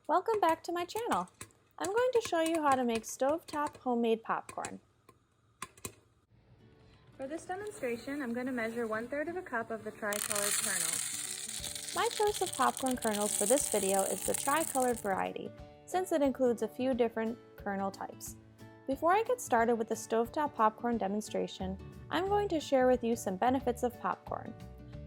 Welcome back to my channel. I'm going to show you how to make stovetop homemade popcorn. For this demonstration, I'm going to measure 1/3 of a cup of the tri-colored kernels. My choice of popcorn kernels for this video is the tri-colored variety, since it includes a few different kernel types. Before I get started with the stovetop popcorn demonstration, I'm going to share with you some benefits of popcorn.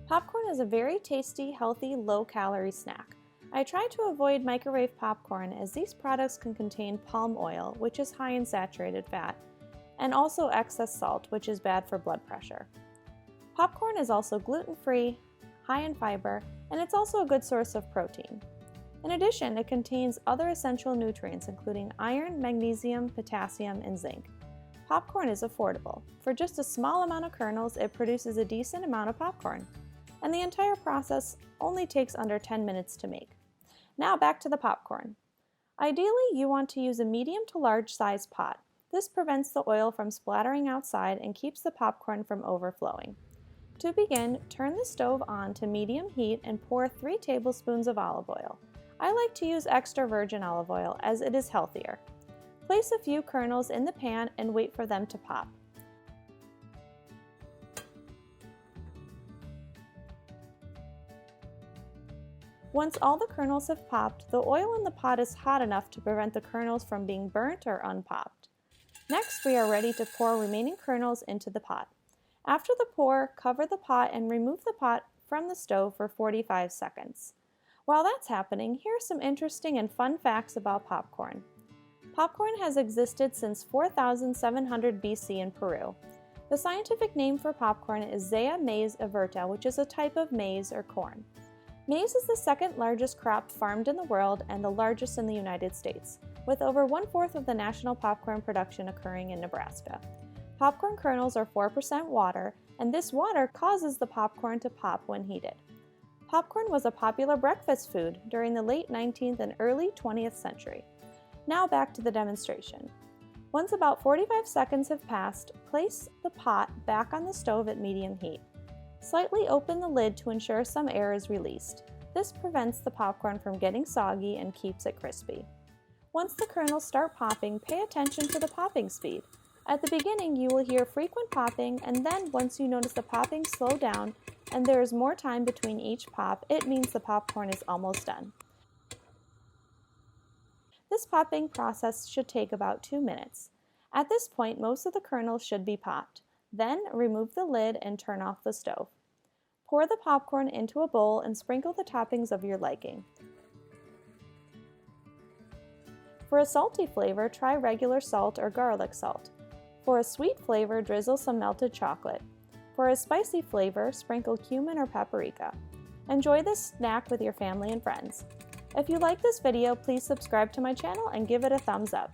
Popcorn is a very tasty, healthy, low-calorie snack. I try to avoid microwave popcorn as these products can contain palm oil, which is high in saturated fat, and also excess salt, which is bad for blood pressure. Popcorn is also gluten-free, high in fiber, and it's also a good source of protein. In addition, it contains other essential nutrients including iron, magnesium, potassium, and zinc. Popcorn is affordable. For just a small amount of kernels, it produces a decent amount of popcorn, and the entire process only takes under 10 minutes to make. Now back to the popcorn. Ideally, you want to use a medium to large size pot. This prevents the oil from splattering outside and keeps the popcorn from overflowing. To begin, turn the stove on to medium heat and pour 3 tablespoons of olive oil. I like to use extra virgin olive oil as it is healthier. Place a few kernels in the pan and wait for them to pop. Once all the kernels have popped, the oil in the pot is hot enough to prevent the kernels from being burnt or unpopped. Next, we are ready to pour remaining kernels into the pot. After the pour, cover the pot and remove the pot from the stove for 45 seconds. While that's happening, here are some interesting and fun facts about popcorn. Popcorn has existed since 4700 BC in Peru. The scientific name for popcorn is Zea maize averta, which is a type of maize or corn. Maize is the second largest crop farmed in the world and the largest in the United States, with over 1/4 of the national popcorn production occurring in Nebraska. Popcorn kernels are 4% water, and this water causes the popcorn to pop when heated. Popcorn was a popular breakfast food during the late 19th and early 20th century. Now back to the demonstration. Once about 45 seconds have passed, place the pot back on the stove at medium heat. Slightly open the lid to ensure some air is released. This prevents the popcorn from getting soggy and keeps it crispy. Once the kernels start popping, pay attention to the popping speed. At the beginning, you will hear frequent popping, and then once you notice the popping slow down and there is more time between each pop, it means the popcorn is almost done. This popping process should take about 2 minutes. At this point, most of the kernels should be popped. Then remove the lid and turn off the stove. Pour the popcorn into a bowl and sprinkle the toppings of your liking. For a salty flavor, try regular salt or garlic salt. For a sweet flavor, drizzle some melted chocolate. For a spicy flavor, sprinkle cumin or paprika. Enjoy this snack with your family and friends. If you like this video, please subscribe to my channel and give it a thumbs up.